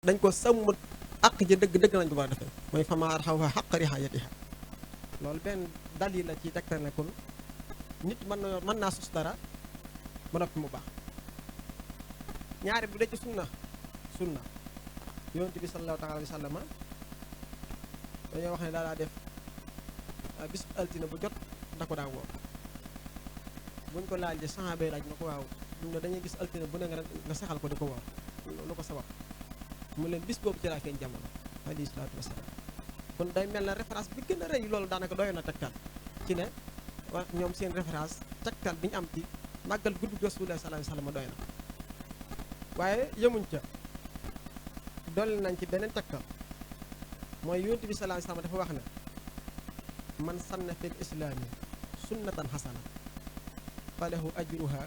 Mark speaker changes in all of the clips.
Speaker 1: dañ ko sàmm àq ji dëgg lañ ko war a defee mooy fama arxawha xaq rihaayatiha loolu benn dalil la ci tegtal ne kon nit mën naa sos dara ba noppi mu baax. ñaari bu dee ci sunna yonent bi sallallahu taala alayhi wa sallam dañoo wax ne daa def bis altine bu jot da ko daa woor buñ ko laajee saxaaba yi laaj na ko waaw ñun ne dañuy gis altine bu ne nga saxal ko di ko woor lu ko sabab mu leen bis boobu ci laa feeñ jamono alayhi salaatu wasalaam kon day mel na référence bi gën a rëy loolu daanaka doyoon na tegtal ci ne wa ñoom seen référence tegtal bi ñu am ci màggal guddi Rasulullah sallallahu alayhi wa sallam doy na waaye yemuñ ca dolli nañ ci beneen tegtal mooy yonent bi sallallahu alayhi wa sallam dafa wax ne man sanna fil islaami sunnatan xasana falahu ajruha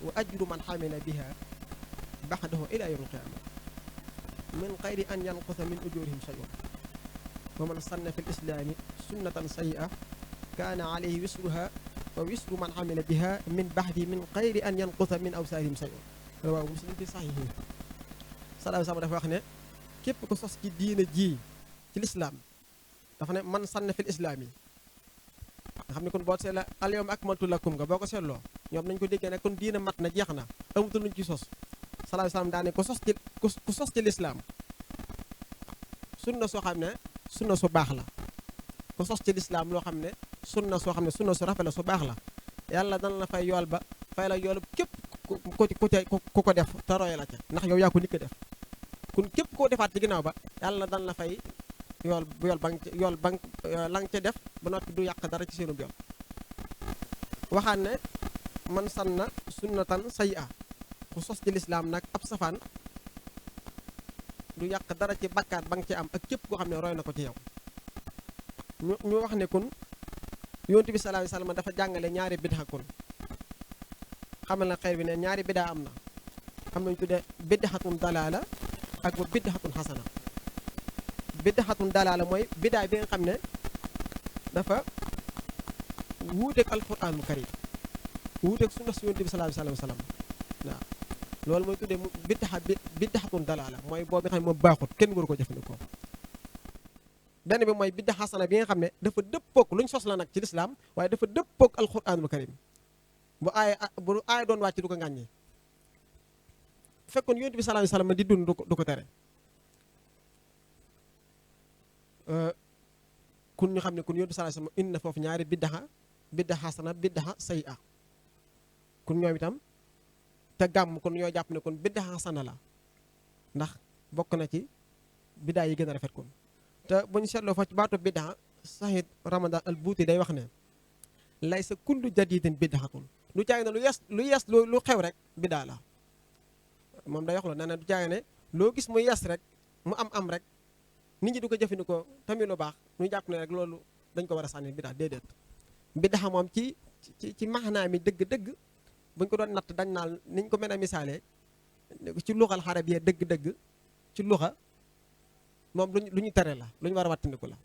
Speaker 1: wa ajru man xamila biha baxdahu ila yawmil qiyaama min xayri an yanqusa min ujurihim shay'un wa man sanna fil islaami sunnatan sayyi'a kaana alayhi wisruha wa wisru man xamila biha min baxdi min xayri an yanqusa min awsaarihim shay'un rawaahu muslim fi saxiihi sallallahu alayhi wa sallam dafa wax ne képp ko sos ci diina ji ci lislaam dafa ne man sanna fil islaam yi nga xam ne kon boo seetla al yawma akmaltu lakum nga boo ko seetloo ñoom nañ ko déggee ne kon diina mat na jeex na amutul luñ ci sos sallallahu alayhi wa sallam daane ku sos ci lislaam sunna soo xam ne sunna su baax la ku sos ci lislaam loo xam ne sunna soo xam ne sunna su rafet la su baax la yàlla dana la fay yool ba fay la yool képp ku ko def te roye la ca ndax yow yaa ko nit ko def kon képp koo defaat ci ginnaaw ba yàlla dana la fay yool ba la nga ca def ba noppi du yàq dara ci seenu yool waxaan ne man sanna sunnatan sayyi'a ku sos ci lislaam nag ab safaan du yàq dara ci bakkaat ba nga ci am ak képp koo xam ne roy na ko ci yow ñu wax ne kon yonent bi sallallahu alayhi wasallam dafa jàngale ñaari bid'a kon xamal na xeer bi ne ñaari bid'a am nañu tuddee bid'atun dalaala ak ba bid'atun xasana bid'atun dalaala mooy bid'a bi nga xam ne dafa wuuteeg alquraanul karim wuuteeg sunna si yonent bi sallallahu alayhi wasallam waaw loolu mooy tuddee bid'atun dalaala mooy boobu nga xam ne moom baaxut kenn waru ko jëfandikoo. benn bi mooy bid'a xasana bi nga xam ne dafa dëppoog luñ sos la nag ci lislaam waaye dafa dëppoog alquraanul karim bu aaya doon wàcc du ko ngàññi fekkoon yonent bi sallallahu alayhi wasallam di dund du ko tere kun ñu xam ne kun yonent bi sallallahu alayhi wasallam indi na foofu ñaari bid'a xasana bid'a sayyi'a kun ñoom itam te gàmm kon ñoo jàpp ne kon bid'a xasana la ndax bokk na ci bid'a yi gën a rafet kon te bu ñu seetloo fa ci baatu bid'a Saxiid Ramadan al Buuti day wax ne laysa kullu jadidin bid'atun du caagi ne lu yees lu xew rek bid'a la moom day wax loolu nee na du caagi ne loo gis mu yees rek mu am rek nit ñi du ko jëfandikoo tamit lu baax ñu jàpp ne rek loolu dañ ko war a sànni bid'a déedéet bid'a moom ci maanaa mi dëgg-dëgg buñ ko doon natt dañ naan niñ ko mën a misaalee ci luxal xarabiyya dëgg-dëgg ci luxa moom lu ñu tere la lu ñu war a wattandiku la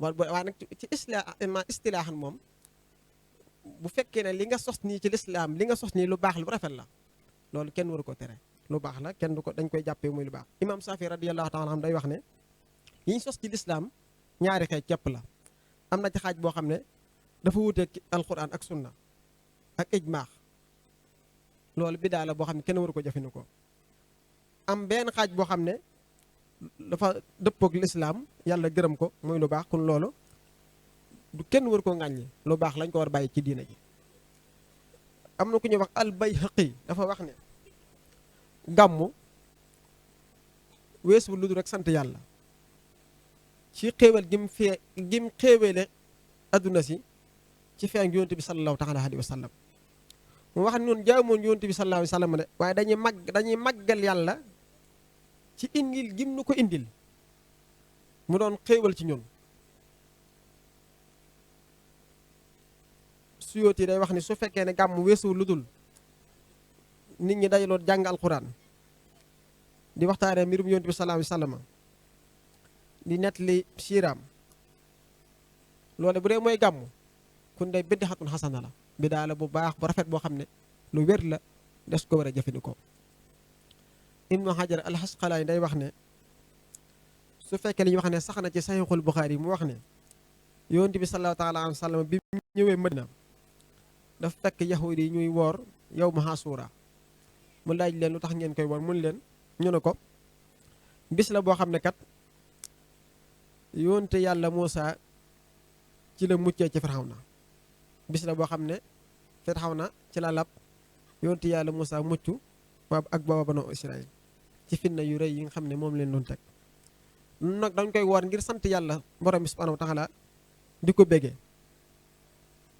Speaker 1: waaw waaye nag ci istilaahan moom bu fekkee ne li nga sos nii ci lislaam li nga sos nii lu baax lu rafet la loolu kenn waru ko tere lu baax la kenn du ko dañ koy jàppee muy lu baax imam Safi radiyallahu taala anhu day wax ne yi ñu sos ci lislaam ñaari xeej képp la am na ci xaaj boo xam ne dafa wuuteeg alquran ak sunna ak ijmaax loolu bidaa la boo xam ne kenn waru ko jëfandikoo am benn xaaj boo xam ne dafa dëppoog lislaam yàlla gërëm ko muy lu baax kon loolu du kenn waru ko ŋàññi lu baax lañ ko war bàyyi ci diina ji am na ku ñuy wax al-Bayhaqi dafa wax ne gàmmu weesu lu dul rek sant yàlla ci xéewal gim xéewale adduna si ci feeñ yonent bi sallallahu taala alayhi wa sallam mu wax ne noonu jaamoon yonent bi sallallahu alayhi wa sallam de waaye dañuy màggal yàlla ci indil gim nu ko indil mu doon xéewal ci ñun Suyuti day wax ni su fekkee ne gàmm weesuwul lu dul nit ñi dajaloo jàng alquran di waxtaanee mbirum yonent bi sallallahu alayhi wa sallam di nettali siiraam loole bu dee mooy gàmm kon day bid'atun xasana la bidaa la bu baax bu rafet boo xam ne lu wér la des ko war a jëfandikoo Ibnu Hajar al-Asqalaani day wax ne su fekkee li ñu wax ne sax na ci Saxiixul Buxaari mu wax ne yonent bi sallallahu taala alayhi wa sallam bi ñëwee Madina dafa fekk yahudi yi ñuy woor yawmu Ashura mu laaj leen lu tax ngeen koy woor mun leen ñu ne ko bis la boo xam ne kat yonte yàlla Muusa ci la muccee ci Firawna bis la boo xam ne Firawna ci la lab yonte yàlla Muusa mucc ak booba banu Israël ci fitna yu rëy yi nga xam ne moom leen doon teg nag dañ koy woor ngir sant yàlla borom bi subhanahu wa taala di ko béggee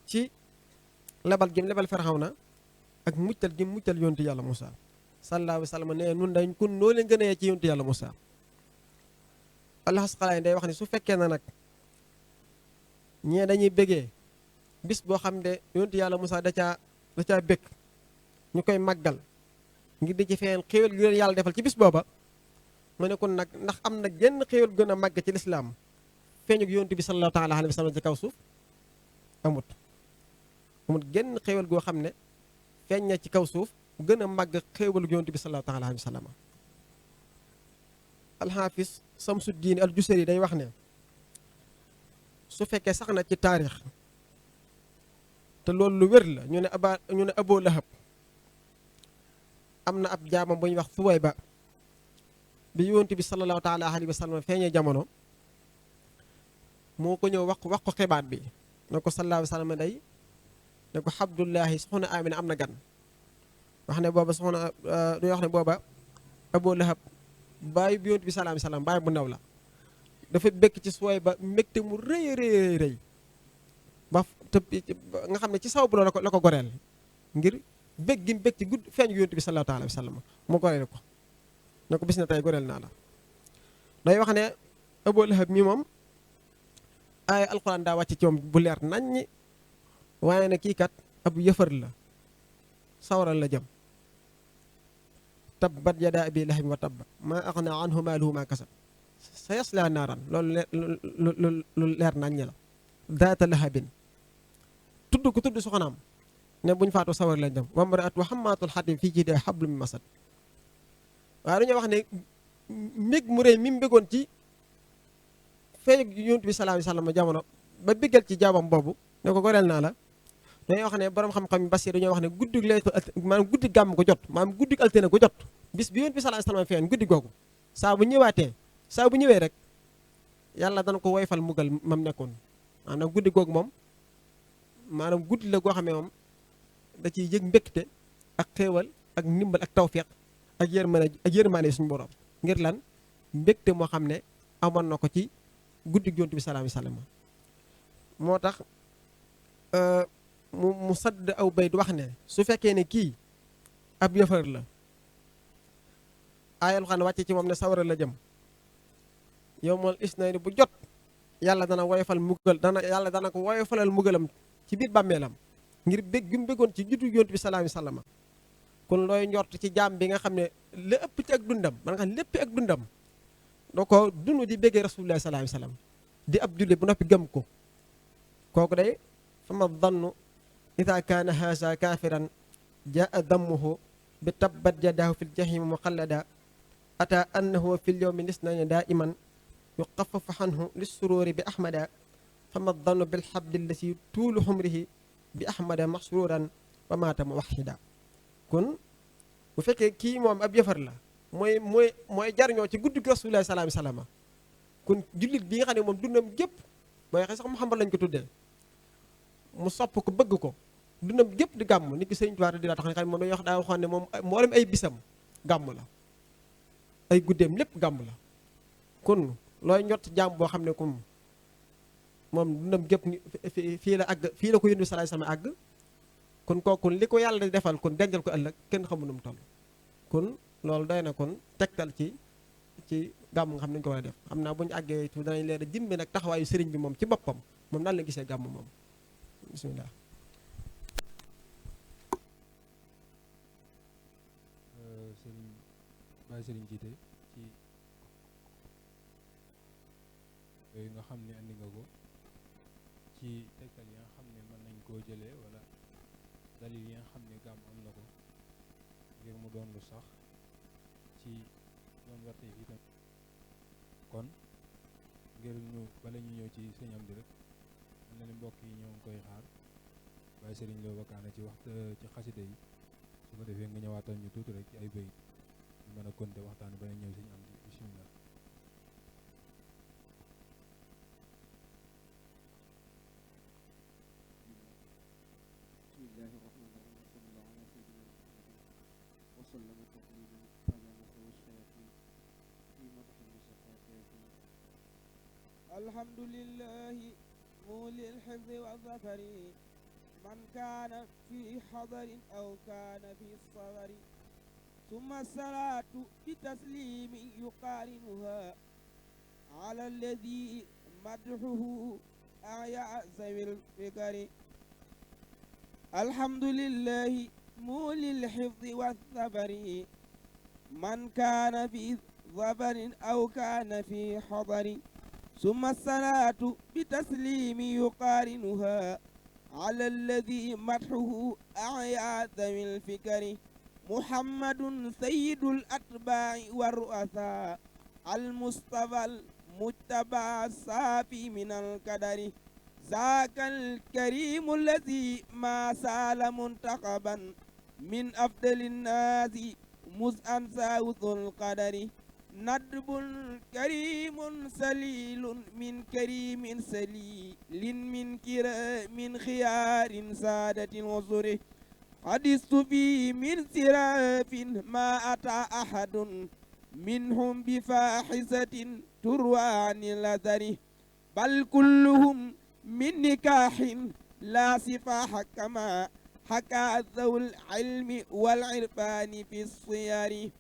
Speaker 1: ci lebal gi lebal Firawna ak muccal gi muccal yonte yàlla Muusa sallallahu alayhi wa sallam ne nun dañ kun noo leen gën a ci yonte yàlla Muusa Al-Asqalaani day wax ne su fekkee na nag ñee dañuy béggee bis boo xam ne yonte yàlla Muusa da caa bég ñu koy màggal ngir di ci feen xéewal gi leen yàlla defal ci bis booba mu ne kon nag ndax am na genn xéewal gën a màgg ci lislaam feeñu yonent bi sallallahu taala alayhi wa sallam ci kaw suuf amut genn xéewal goo xam ne feeñ na ci kaw suuf gën a màgg xéewal yonent bi sallallahu taala alayhi wa sallam alxaafis Samsuddiin al-Jusayri day wax ne su fekkee sax na ci taarix te loolu lu wér la ñu ne Abu Lahab am na ab jaamam bu ñuy wax Suwayba bi yonent bi sallallahu taala alayhi wa sallam feeñee jamono moo ko ñëw wax ko xibaat bi ne ko sallallahu alayhi wa sallam day ne ko Abdullahi soxna Amina am na gan wax ne booba soxna duñu wax ne booba Abu Lahab bàyyi bi yonent bi sallallahu alayhi wa sallam bàyyi bu ndaw la dafa békk ci Suwayba mbégte mu rëy rëy rëy ba te nga xam ne ci saw bu la ko goreel ngir bég gi bég ci gudd feeñ yonent bi sallallahu alayhi wa sallam mu goreel ko ne ko bis na tey goreel naa la day wax ne Abu Lahab mi moom ay alxuraan daa wàcc ci moom bu leer naññi waaye ne kii kat ab yëfër la sawral la jëm tabbat yadaa abii lahabin wa tabba maa aghnaa anhu maaluhu maa kasab sayaslaa naaran loolu lu leer naññi la daata lahabin tudd ko tudd soxnaam ne buñ faatoo sawar lañ dem wa mraatu hammaatul hatab fii jiidihaa hablum min masad waaye dañoo wax ne mbég mu rëy mi mbégoon ci feeñ yonent bi sallallahu alayhi wa sallam jamono ba béggal ci jaabam boobu ne ko goreel naa la dañoo wax ne borom xam-xam basi dañoo wax ne guddig laytu maanaam guddi gàmm ko jot maanaam guddig altine ko jot bis bi yonent bi sallallahu alayhi wa sallam feeñ guddi googu saa bu ñëwee rek yàlla dana ko woyfal mugal mam nekkoon maanaam guddi googu moom maanaam guddi la goo xam ne moom da ciy yëg mbégte ak xéewal ak ndimbal ak tawfiq ak yërmande suñu borom ngir lan mbégte moo xam ne amoon na ko ci guddi yonent bi sallallahu alayhi wa sallam moo tax mu sadd aw bayt wax ne su fekkee ne kii ab yëfër la aayal xam ne wàcce ci moom ne sawara la jëm yawmal isnayni bu jot yàlla dana ko woyofalal mugalam ci biir bàmmeelam ngir bég gi mu béggoon ci juddu yonent bi sallallahu alayhi wa sallam kon looy njort ci jaam bi nga xam ne la ëpp ci ak dundam man nga xam lépp ak dundam doo ko dund di béggee rasulullah sallallahu alayhi wa sallam di ab jullit bu noppi gëm ko kooku day fama dannu ida kaana haza kafiran jaa dammuhu bi tabbat yadahu fi ljahimi muqallada ata annahu fi lyawmi lisnayni daiman yuxafafu anhu lissururi bi ahmada fama dannu bilhabdi allati tuulu xumrihi bi ahmada masruran wa maata muwahida kon bu fekkee kii moom ab yëfar la mooy jariñoo ci guddi rasulullah sallallahu alayhi wa sallam kon jullit bi nga xam ne moom dundam gépp mooy xëy sax Muhammad lañ ko tuddee mu sopp ko bëgg ko dundam gépp di gàmm nit ki sëñ Tuubaa di la tax ne xam ne moom dañuy wax daa waxoon ne moom mboolem ay bisam gàmm la ay guddeem lépp gàmm la kon looy ñott jaam boo xam ne comme moom dundam gépp fii la ko yónni sallallahu alayhi wa sallam àgg kon kooku li ko yàlla di defal kon dencal ko ëllëg kenn xamu nu mu toll kon loolu doy na kon tegtal ci gàmm nga xam nañu ko war a def xam naa bu ñu àggee tu danañ leen a jëmbe nag taxawaayu sëriñ bi moom ci boppam moom daal la gisee gàmm moom bismillah
Speaker 2: sëriñ jiite ci yooyu nga xam ne andi nga ko ci tegtal yi nga xam ne mën nañ koo jëlee wala dalil yi nga xam ne gàmm am na ko ngir mu doon lu sax ci yoon warte yi tam kon ngir ñu bala ñu ñëw ci sëñ am di rek mel na ni mbokk yi ñoo ngi koy xaar waaye sëriñ Lo Wakana ci ci xasida yi su ko defee nga ñëwaatal ñu tuuti rek ci ay bayit ñu mën a konte waxtaan ba ñëw sëñ am di bismillah
Speaker 3: bismillahi rahmani rahim wa sallallahu ala sayyidina muhammadin wa sallama tasliman ala nahwi shayatin fi madhi musaffatin alhamdulillahi muli alhifzi wa dhafari من كان في حضر أو كان في الصغر ثم الصلاة بتسليم يقارنها على الذي مدحه أعيا ذوي الفكر الحمد لله مولي الحفظ والثبر من كان في ظفر أو كان في حضر ثم الصلاة بتسليم يقارنها على الذي مدحه أعيا ذوي الفكر محمد سيد الأتباع والرؤساء المصطفى المجتبى الصافي من القدر ذاك الكريم الذي ما سال منتخبا من أفضل الناس مذ أنساه ذو القدر ندب كريم سليل من كريم سليل من كرام خيار سادة وزره قد استفي من سراف ما أتى أحد منهم بفاحسة تروى عن الأثر بل كلهم من نكاح لا سفاح كما حكى ذو العلم والعرفان في الصيار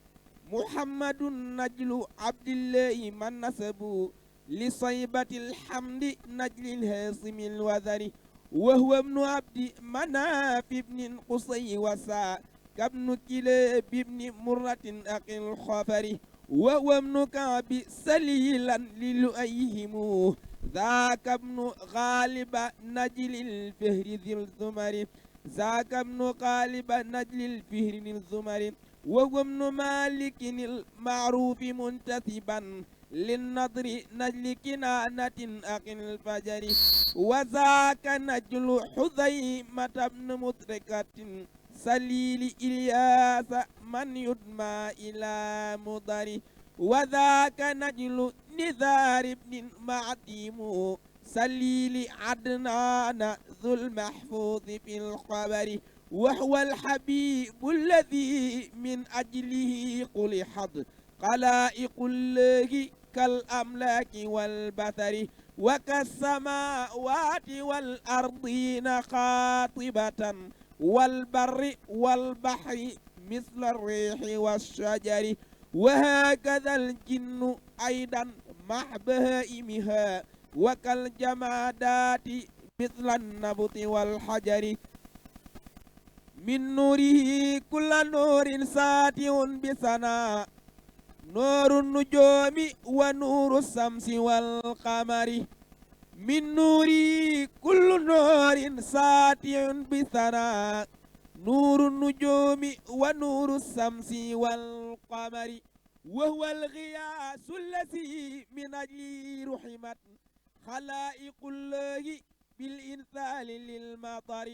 Speaker 3: محمد نجل عبد الله من نسبوا لصيبة الحمد نجل الهاصم الوذر وهو ابن عبد مناف بن قصي وساء كابن كلاب بن مرة أخي الخفر وهو ابن كعب سليلا للؤيهم ذاك ابن غالب نجل الفهر ذي الزمر ذاك ابن غالب نجل الفهر ذي الزمر وهو ابن مالك المعروف منتسبا للنضر نجل كنانة أخي الفجر وذاك نجل حذيمة بن مدركة سليل إلياس من يدمى إلى مضر وذاك نجل نذار بن معديم سليل عدنان ذو المحفوظ في الخبر وهو الحبيب الذي من أجله قلحت خلائق الله كالأملاك والبثر وكالسماوات والأرضين خاطبة والبر والبحر مثل الريح والشجر وهكذا الجن أيضا مع بهائمها وكالجمادات مثل النبط والحجر من نوره كل نور ساتع بسنا نور النجوم ونور الشمس والقمر من نوره كل نور ساتع بسنا نور النجوم ونور الشمس والقمر وهو الغياث الذي من أجله رحمت خلائق الله بالإنثال للمطر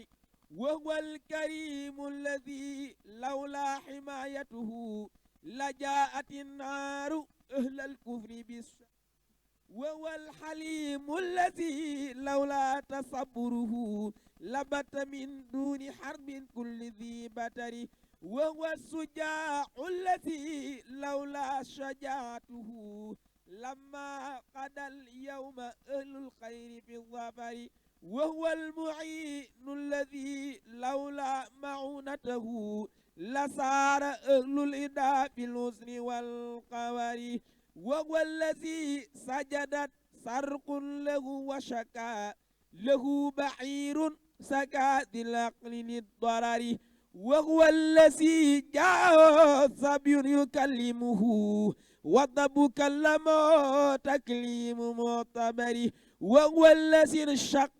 Speaker 3: وهو الكريم الذي لولا حمايته لجاءت النار أهل الكفر بالشر وهو الحليم الذي لولا تصبره لبت من دون حرب كل ذي بتر وهو الشجاع الذي لولا شجاعته لما قضى اليوم أهل الخير في الظفر وهو المعين الذي لولا معونته لصار أهل الإداء بالحسن والقوار وهو الذي سجدت سرق له وشكا له بعير سكا ذي العقل للضرر وهو الذي جاء صبي يكلمه وضب كلمه تكليم معتبر وهو الذي انشق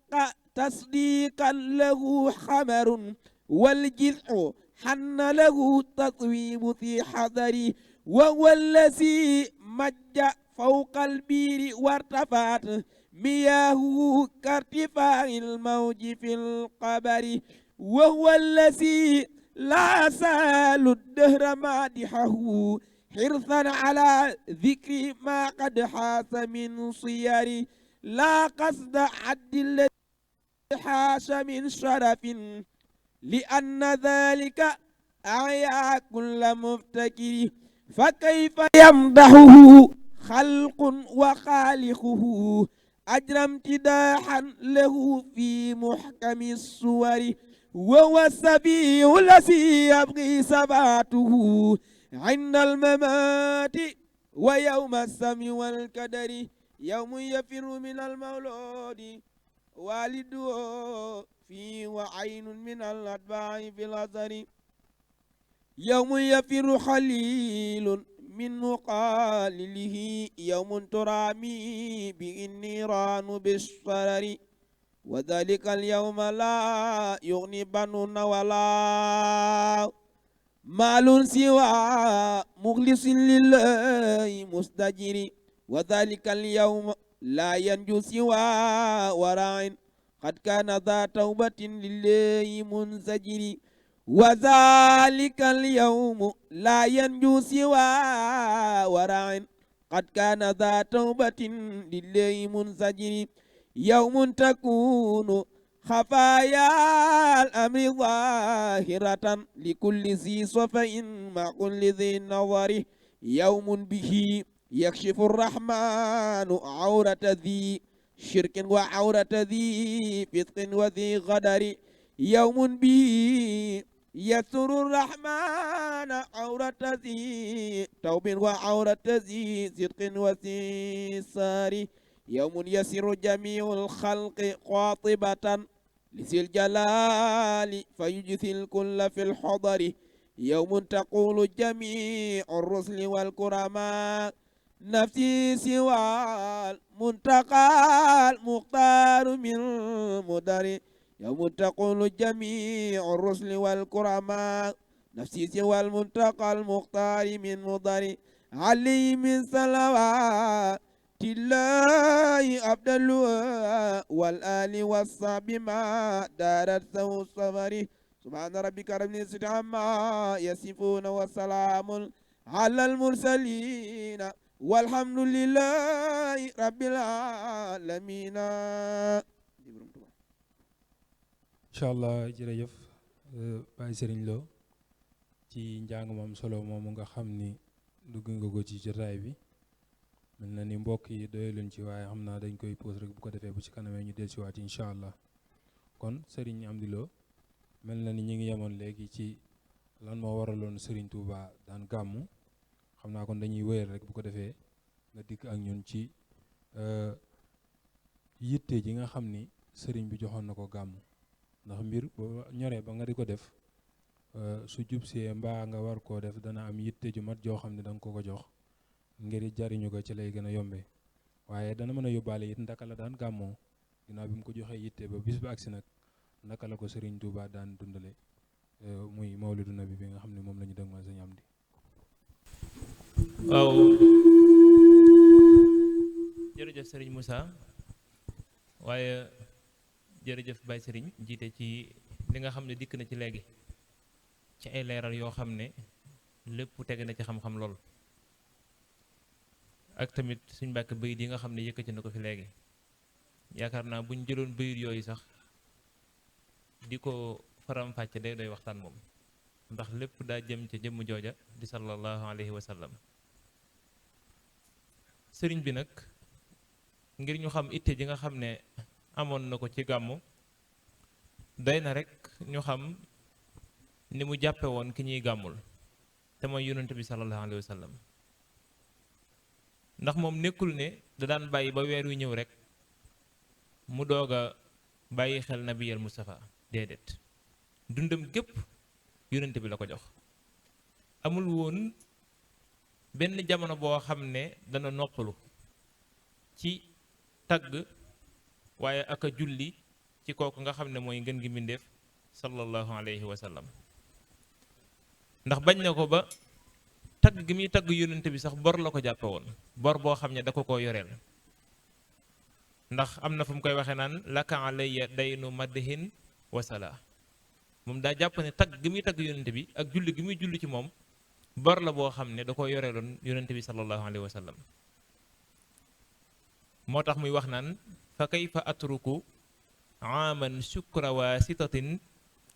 Speaker 3: تصديقا له حمر والجذع حن له تطويب في حذر
Speaker 4: وهو الذي مج فوق البير وارتفعت مياهه كارتفاع الموج في القبر وهو الذي لا زال الدهر مادحه حرصا على ذكر ما قد حاس من صيار لا قصد عد الذي حاش من شرف لأن ذلك أعيا كل مفتكر فكيف يمدحه خلق وخالقه أجرى امتداحا له في محكم الصور وهو السبيل الذي يبغي ثباته عند الممات ويوم السمع والكدر يوم يفر من المولود والده في وعين من الأتباع في الأثر يوم يفر خليل من مقالله يوم ترامي به النيران بالشرر وذلك اليوم لا يغني بنون ولا مال سوى مخلص لله مستجر وذلك اليوم لا ينجو سوى ورع قد كان ذا توبة لله منزجر وذلك اليوم لا ينجو سوى ورع قد كان ذا توبة لله منزجر يوم تكون خفايا الأمر ظاهرة لكل ذي صفء مع كل ذي نظر يوم به يكشف الرحمن عورة ذي شرك وعورة ذي فسق وذي غدر يوم به يسر الرحمن عورة ذي توب وعورة ذي صدق وذي سار يوم يسر جميع الخلق قاطبة لذي الجلال فيجثي الكل في الحضر يوم تقول جميع الرسل والكرماء نفسي سوى المنتقى المختار من مدر يوم تقول جميع الرسل والكرماء نفسي سوى المنتقى المختار من مدر علي من صلوات الله أبدل والآل والصحب ما دارت سوء الصبر سبحان ربك رب العزة عما يصفون وسلام على المرسلين والحمد لله رب العالمين.
Speaker 2: incha allah jërëjëf Baye Serigne Lo ci njàng moom solo moomu nga xam ni dugg nga ko ci jotaay bi mel na ni mbokk yi doyaluñ ci waaye xam naa dañ koy pause rek bu ko defee bu ci kanamee ñu dellusiwaat incha allah kon Serigne Amdy Lo mel na ni ñu ngi yemoon léegi ci lan moo waraloon Serigne Touba daan gàmmu xam naa kon dañuy wéyal rek bu ko defee nga dikk ak ñun ci yitte ji nga xam ni Serigne bi joxoon na ko gàmmu ndax mbir boo ñoree ba nga di ko def su jubsee mbaa nga war koo def dana am yitte ju mat joo xam ne da nga ko jox ngir jariñu ko ci lay gën a yombee waaye dana mën a yóbbaale it ndaka la daan gàmmoo ginnaaw bi mu ko joxee yitte ba bis ba agsi nag naka la ko Serigne Touba daan dundale muy mawlidu nabi bi nga xam ne moom la ñu dëgmal Serigne Amdy.
Speaker 5: waaw jërëjëf Serigne Moussa waaye jërëjëf Baye Serigne jiite ci li nga xam ne dikk na ci léegi ci ay leeral yoo xam ne lépp teg na ci xam-xam lool ak tamit suñ mbàkk bayit yi nga xam ne yëkkati na ko fi léegi yaakaar naa buñ jëloon bayit yooyu sax di ko faram-fàcce day doy waxtaan moom ndax lépp daa jëm ca jëmm jooja di sallallahu alayhi wa sallam sëriñ bi nag ngir ñu xam itte ji nga xam ne amoon na ko ci gàmmu doy na rek ñu xam ni mu jàppe woon ki ñuy gàmmul te mooy yonent bi sallallahu alayhi wa sallam ndax moom nekkul ne da daan bàyyi ba weer wi ñëw rek mu doog a bàyyi xel nabiyal Mustafa déedéet dundam gépp yonent bi la ko jox amul woon benn jamono boo xam ne dana noppalu ci tagg waaye ak a julli ci kooku nga xam ne mooy ngën gi mbindéef sallallahu alayhi wa sallam ndax bañ na ko ba tagg gi muy tagg yonent bi sax bor la ko jàppe woon bor boo xam ne da ko koo yoreel ndax am na fu mu koy waxee naan laka alayya daynu madhin wasala moom daa jàpp ne tagg gi muy tagg yonent bi ak julli gi muy julli ci moom bor la boo xam ne da ko yoreeloon yonent bi sallallahu alayhi wa sallam moo tax muy wax naan fa kayfa atruku aaman shukra wasitatin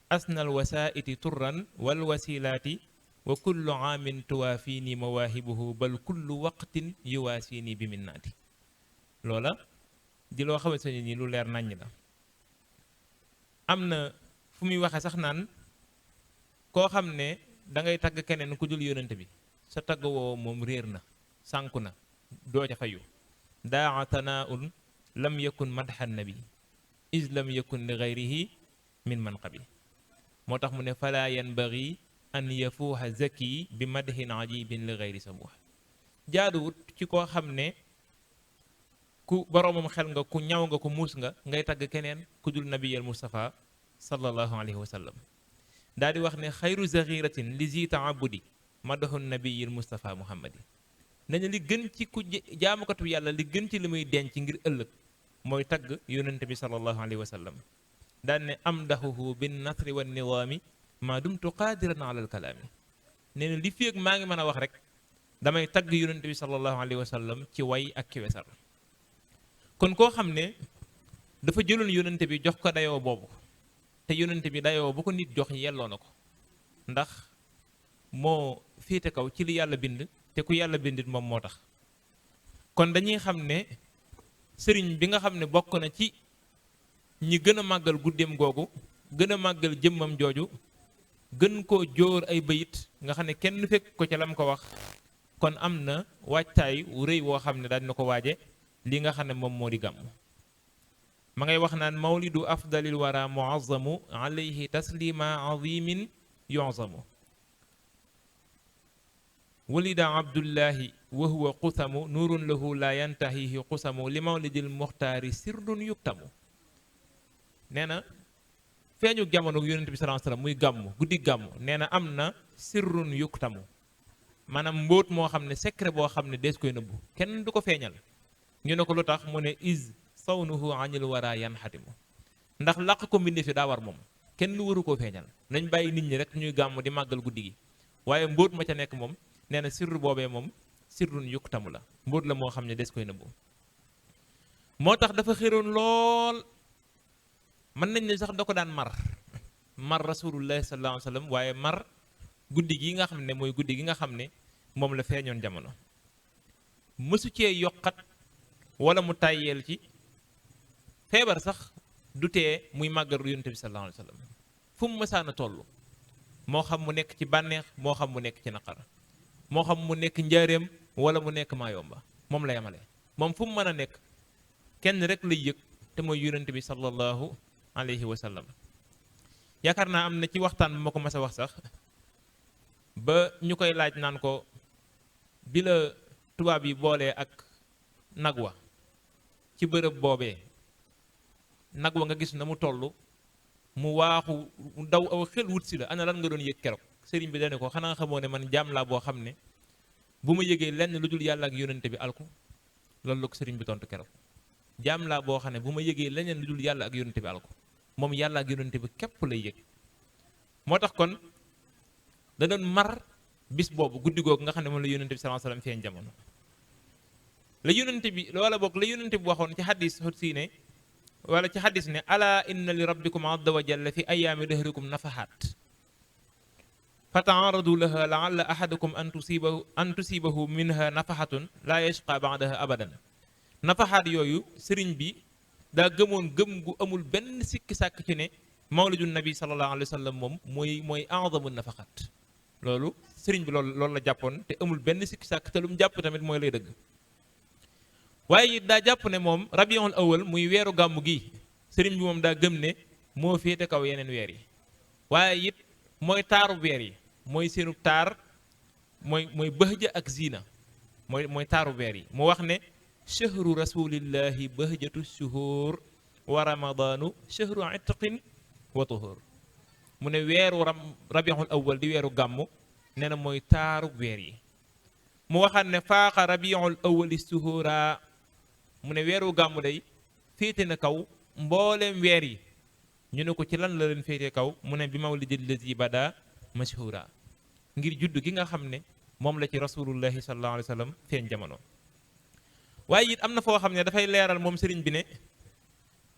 Speaker 5: asnal wasaiti turran wal wasilaati wa kullu aamin tuwaafini mawaahibuhu bal kullu waqtin yuwaasini bi minnaati loola di loo xamante ne nii lu leer naññ la am na fu muy waxe sax naan koo xam ne da ngay tagg keneen ku dul yonent bi sa tagg woo moom réer na sànku na doo ca fayu daa tanaaun lam yakun madhan nabi is lam yakun li gayrihi min manqabi moo tax mu ne fala yanbaghi an yafuuxa zaki bi madhin ajibin li gayri samuux jaaduwut ci koo xam ne ku boroomam xel nga ku ñaw nga ku muus nga ngay tagg keneen ku dul nabiyal Mustafa sallallahu alayhi wa sallam daal di wax ne xayru zaxiratin li zi taabudi madahu nabiyil Mustafa Muhammadi nañu li gën ci ku jaamukatu yàlla li gën ci li muy denc ngir ëllëg mooy tagg yonente bi sallallahu alayhi wa sallam daan ne amdahuhu bin nasri wa nidaami maa dumtu qaadiran ala alkalaami nee na li féeg maa ngi mën a wax rek damay tagg yonente bi sallallahu alayhi wa sallam ci way ak ci wesar kon koo xam ne dafa jëloon yonente bi jox ko dayoo boobu te yonente bi dayoo bu ko nit jox yelloo na ko ndax moo féete kaw ci li yàlla bind te ku yàlla bindit moom moo tax kon dañuy xam ne sëriñ bi nga xam ne bokk na ci ñi gën a màggal guddeem googu gën a màggal jëmmam jooju gën koo jóor ay bayit nga xam ne kenn fekk ko ca lam ko wax kon am na waajtaay wu rëy woo xam ne daal na ko waaje li nga xam ne moom moo di gàmm ma ngay wax naan mawlidu afdalil wara muazzamu alayhi taslima azimin yuzamu walida abdullahi wa huwa qusamu nuurun lahu la yantahihi qusamu li mawlidil muxtaari sirrun yuktamu nee na feeñu jamono yonent bi sallallahu alayhi wasallam muy gàmm guddi gàmm nee na am na sirrun yuktamu maanaam mbóot moo xam ne secret boo xam ne dees koy nëbbu kenn du ko feeñal ñu ne ko lu tax mu ne is sawnuhu anil wara yan xatimu ndax làq ko mbindi fi daa war moom kenn lu waru koo feeñal nañ bàyyi nit ñi rek ñuy gàmm di màggal guddi gi waaye mbóot ma ca nekk moom nee na sirru boobee moom sirrun yuktamu la mbóot la moo xam ne des koy nëbbu moo tax dafa xéroon lool mën nañ ne sax da ko daan mar rasulullahi sallallahu alayhi wa sallam waaye mar guddi gi nga xam ne mooy guddi gi nga xam ne moom la feeñoon jamono mësu cee yokkat wala mu tàyyeel ci feebar sax du tee muy màggal yonent bi sallallahu alayhi wa sallam fu mu mësaana toll moo xam mu nekk ci bànneex moo xam mu nekk ci naqar moo xam mu nekk njaareem wala mu nekk maayomba moom la yamale moom fu mu mën a nekk kenn rek lay yëg te mooy yonent bi sallallahu alayhi wa sallam yaakaar naa am na ci waxtaan bu ma ko mas a wax sax ba ñu koy laaj naan ko bi la tubaab yi boolee ak nag wa ci bërëb boobee nag wa nga gis na mu toll mu waaxu mu daw aw xel wut si la ana lan nga doon yëg keroog sëriñ bi dane ko xanaa xamoo ne man jaam laa boo xam ne bu ma yëgee lenn lu dul yàlla ak yonente bi alku loolu la ko sëriñ bi tontu keroog jaam laa boo xam ne bu ma yëgee leneen lu dul yàlla ak yonente bi alku moom yàlla ak yonente bi képp lay yëg moo tax kon da doon mar bis boobu guddi googu nga xam ne moom la yonente bi sallallahu alayhi wasallam feeñ jamono la yonente bi loola boog la yonente bi waxoon ci xadis xutsi ne wala ci xadis ne ala inna li rabbikum azza wa jalla fi ayaami dahrikum nafahaat fa taaradu laha laalla ahadakum an tusibahu minha nafahatun la yashqa ba'daha abadan nafahaat yooyu sëriñ bi daa gëmoon gëm gu amul benn sikki sàkk ci ne mawlidu nabi sallallahu alayhi wa sallam moom mooy a'zamu nafahaat loolu sëriñ bi loolu la jàppoon te amul benn sikki sàkk te lu mu jàpp tamit mooy lay dëgg waaye it daa jàpp ne moom rabiul awal muy weeru gàmmu gi sëriñ bi moom daa gëm ne moo féete kaw yeneen weer yi waaye it mooy taaru weer yi mooy seenu taar mooy bëhja ak ziina mooy taaru weer yi mu wax ne chahru rasulillahi bahjatu shuhur wa ramadaanu chahru itqin wa tuhur mu ne weeru rabiul awal di weeru gàmmu nee na mooy taaru weer yi mu waxaat ne faaqa rabiul awwali suhura mu ne weeru gàmmu day féete na kaw mbooleem weer yi. ñu ne ko ci lan la leen féete kaw mu ne bi mawlidil lazi bada mashhura ngir judd gi nga xam ne moom la ci rasulullahi sallallahu alayhi wa sallam feeñ jamono. waaye it am na foo xam ne dafay leeral moom sëriñ bi ne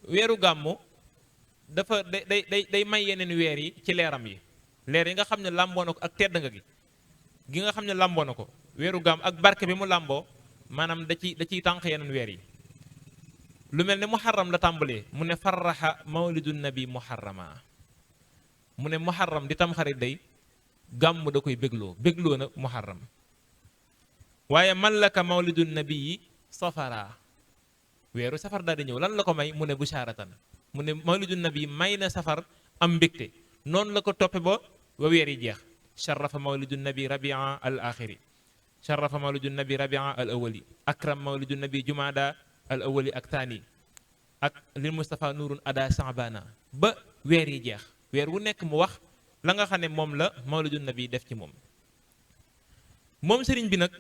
Speaker 5: weeru gàmmu dafa day may yeneen weer yi ci leeram yi leer yi nga xam ne làmboo na ko ak tedd nga gi nga xam ne làmboo na ko weeru gàmm ak barke bi mu làmboo maanaam da ciy tànq yeneen weer yi. lu mel ne muharram la tàmbalee mu ne farraxa mawlidu nabi muharrama mu ne muharram di tamxarit day gàmm da koy bégloo na muharram. waaye mallaka mawlidu nabi yi safara weeru safar daal di ñëw lan la ko may mu ne busharatan mu ne mawlidu nabi may na safar am mbégte noonu la ko toppe ba weer yi jeex. sharafa mawlidu nabi rabia al axiri sharafa mawlidu nabi rabia al awali akram mawlidu nabi jumada al awali ak taani ak lil Mustafa nurun ada saabana ba weer yi jeex weer wu nekk mu wax la nga xam ne moom la mawlidu nabi def ci moom. moom sëriñ bi nag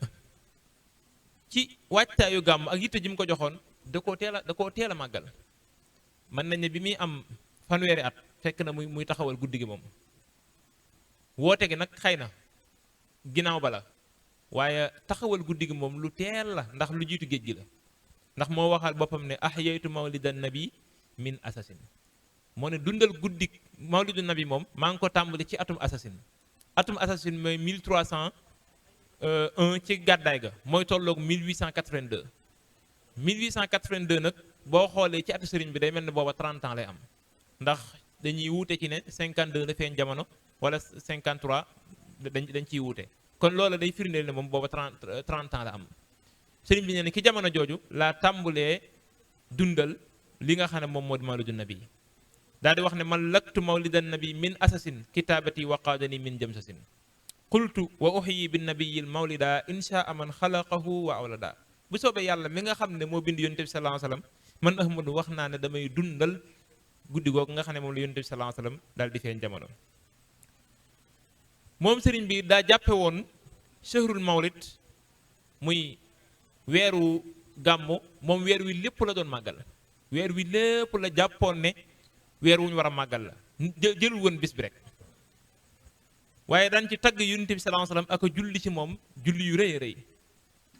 Speaker 5: ci waajtaayu gàmm ak yitte ji mu ko joxoon da koo teel a màggal. mën nañ ne bi muy am fanweeri at fekk na muy taxawal guddi gi moom. woote gi nag xëy na ginnaaw bala waaye taxawal guddi gi moom lu teel la ndax lu jiitu géej gi la. ndax moo waxal boppam ne ahyaytu mawlidan nabi min assasine moo ne dundal guddi mawlidu nabi moom maa ngi ko tàmbali ci atum assasine mooy 1301 ci gàddaay ga mooy tolloog 1882 nag boo xoolee ci atu sëriñ bi day mel ne booba 30 ans lay am ndax dañuy wuute ci ne 52 la feeñ jamono wala 53 dañ ciy wuute kon loola day firndeel ne moom booba 30 ans la am. sëriñ bi nee na ki jamono jooju laa tàmbulee dundal li nga xam ne moom moo di mawlidu nabi daal di wax ne man laktu mawlidan nabi min asasin kitaabati wa qaadani min jamsasin qultu wa uhyi bin nabiyil mawlida inshaa man xalaqahu wa awlada bu soobee yàlla mi nga xam ne moo bind yonent bi sallallahu alayhi wasallam man Ahmadu wax naa ne damay dundal guddi googu nga xam ne moom la yonent bi sallallahu alayhi wasallam daal di feeñ jamono. moom sëriñ bi daa jàppe woon shahrul mawlid muy weeru gàmmu moom weer wi lépp la doon màggal weer wi lépp la jàppoon ne weer wu ñu war a màggal la jëlul woon bis bi rek waaye daan ci tagg yonent bi sallallahu alayhi wasallam ak julli ci moom julli yu rëy rëy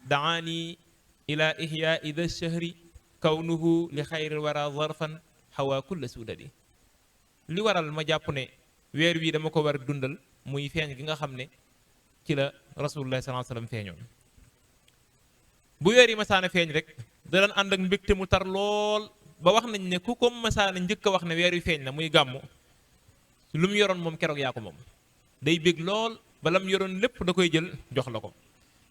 Speaker 5: daani ila ihya ida shahri kawnuhu li xayril wara zarfan xawa kulla suudadi li waral ma jàpp ne weer wi dama ko war a dundal muy feeñ gi nga xam ne ci la rasulullah sallallahu alayhi wasallam feeñoon bu weer yi masaana feeñ rek da daan ànd ak mbégte mu tar lool ba wax nañ ne ku ko masaana njëkk a wax ne weer wi feeñ na muy gàmmu lu mu yoroon moom keroog yaa ko moom day bég lool ba lam yoroon lépp da koy jël jox la ko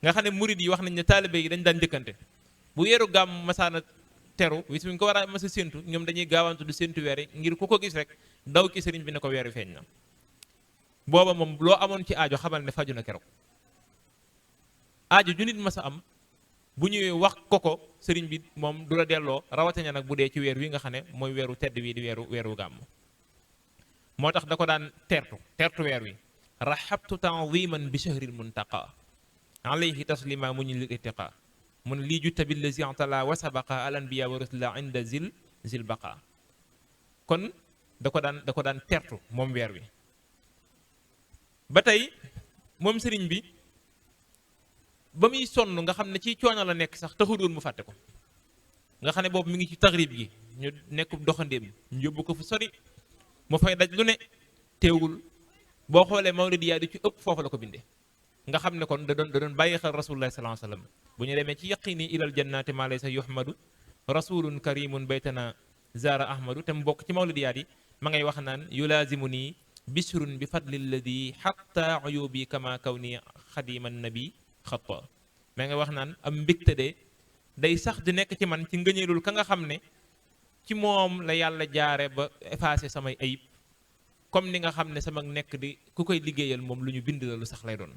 Speaker 5: nga xam ne murid yi wax nañ ne taalibe yi dañ daan njëkkante bu weeru gàmmu masaana teru wi suñ ko war a mas a séntu ñoom dañuy gaawantu du séntu weer yi ngir ku ko gis rek daw ci sëriñ bi ne ko weer wi feeñ na booba moom loo amoon ci aajo xamal ne faju na keroog aajo ju nit mas a am bu ñëwee wax ko sëriñ bi moom du la delloo rawatina nag bu dee ci weer wi nga xam ne mooy weeru tedd wi di weeru gàmm moo tax da ko daan tertu weer wi rahabtu tanziman bi shahril muntaqa alayhi taslima mu ñu lil ittiqa mun lii jutta billazi antala wa sabaqa al anbiya wa rusula inda zil baqa kon da ko daan tertu moom weer wi ba tey moom sëriñ bi ba muy sonn nga xam ne ci coono la nekk sax taxul woon mu fàtte ko nga xam ne boobu mi ngi ci tagrib gi ñu nekk doxandéem ñu yóbbu ko fu sori mu fay daj lu ne teewul boo xoolee mawlid yaa di ci ëpp foofu la ko bindee nga xam ne kon da doon bàyyi xel rasulullah sallallahu alayhi wasallam bu ñu demee ci yaqini ilal jannati ma laysa yuhmadu rasulun karimun baytana zara ahmadu te mu bokk ci mawlid yaa yi ma ngay wax naan yulaazimu nii bishrun bi fadlilladi xatta uyubi kama kaw ni xadiman nabi xatta ma nga wax naan am mbégte de day sax di nekk ci man ci ngëneelul ka nga xam ne ci moom la yàlla jaare ba effacé samay ayib comme ni nga xam ne sama nekk di ku koy liggéeyal moom lu ñu bind la lu sax lay doon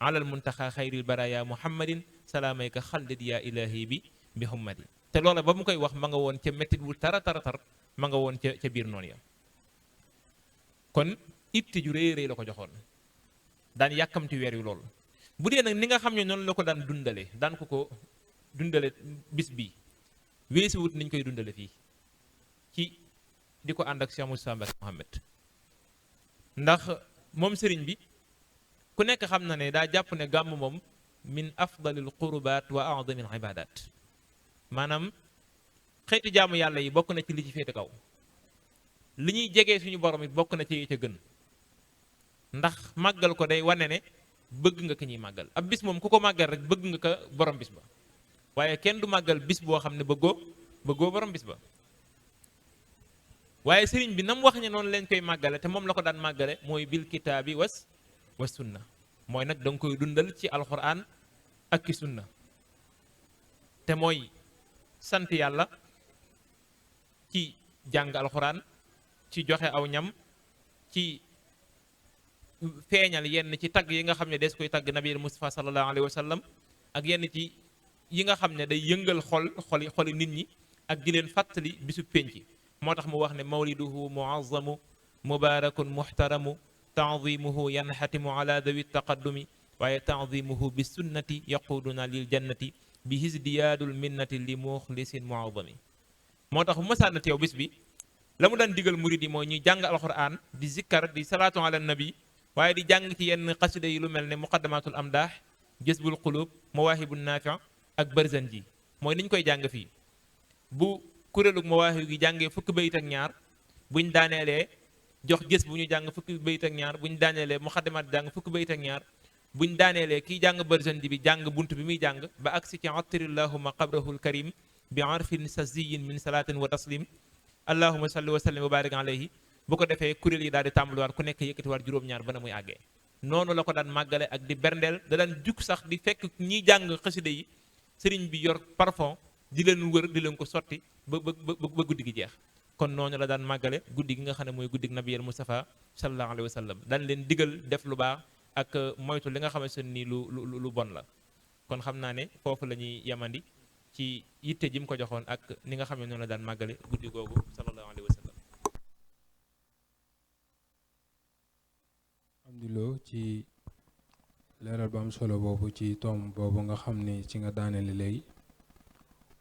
Speaker 5: alal muntaxa xayril baraya muhammadin salaamayka xaldid yaa ilahi bi hummadi te loola ba mu koy wax ma nga woon ca mettit wu tar ma nga woon ca biir noonu ya kon itte ju rëy rëy la ko joxoon daan yàkkamti weer wi loolu bu dee nag ni nga xam ne noonu la ko daan dundale daan ko dundale bis bi weesu wut niñ koy dundale fii ci di ko ànd ak Cheikh Moussa Mbacké Mohamed ndax moom sëriñ bi ku nekk xam na ne daa jàpp ne gàmm moom min afdalil qurbaat wa a'damil ibadat maanaam xeeti jaamu yàlla yi bokk na ci li ci féete kaw li ñuy jegee suñu borom it bokk na ci yi ca gën ndax màggal ko day wane ne bëgg nga ki ñuy màggal ab bis moom ku ko màggal rek bëgg nga ko borom bis ba waaye kenn du màggal bis boo xam ne bëggoo borom bis ba waaye sëriñ bi nam wax ne noonu leen koy màggale te moom la ko daan màggale mooy bil kitaabi was sunna mooy nag da nga koy dundal ci alxuraan ak ki sunna te mooy sant yàlla ci jàng alxuraan ci joxe aw ñam ci feeñal yenn ci tagg yi nga xam ne des koy tagg nabiyul Mustafa sallallahu alayhi wa sallam ak yenn ci yi nga xam ne day yëngal xoli nit ñi ak di leen fàttali bisu pénc moo tax mu wax ne mawliduhu muazzamu mubarakun muhtaramu tanzimuhu yanxatimu ala dawi taqaddumi waaye tanzimuhu bi sunnati yaquduna lil jannati bi hisdiyaadul minnati li muxlisin muazami moo tax bu mësaan teew bis bi la mu daan digal murid yi mooy ñuy jàng alquran di zikkar di salaatu ala nabi waaye di jàng ci yenn xasida yi lu mel ne muqaddamatul amdaax jësbul qulub mawaahibun naafi ak barzan ji mooy niñ koy jàng fii bu kuréelu mawaahib gi jàngee fukki bayit ak ñaar buñ daaneelee jox gës bu ñu jàng fukki bayit ak ñaar buñ daaneelee muqaddimaat jàng fukki bayit ak ñaar buñ daaneelee kiy jàng barzan ji bi jàng bunt bi muy jàng ba agsi ci attirillahuma qabrahul karim bi arfin saziyin min salaatin wa taslim allahuma salli wa sallim wa barik alayhi bu ko defee kuréel yi daal di tàmbaliwaat ku nekk yëkkatiwaat juróom-ñaar ba na muy àggee noonu la ko daan màggale ak di berndeel da daan jug sax di fekk ñiy jàng xasida yi sëriñ bi yor parfum di leen wër di leen ko sotti ba guddi gi jeex kon noonu la daan màggale guddi gi nga xam ne mooy guddi nabiyal Mustafa sallallahu alayhi wa sallam daan leen digal def lu baax ak moytu li nga xamante ne nii lu bon la kon xam naa ne foofu la ñuy yemandi ci yitte ji mu ko joxoon ak ni nga xam ne noonu la daan màggale guddi googu sallallahu alayhi wa sallam.
Speaker 2: alhamdulilah ci leeral ba am solo boobu ci tomb boobu nga xam ni ci nga daanele léegi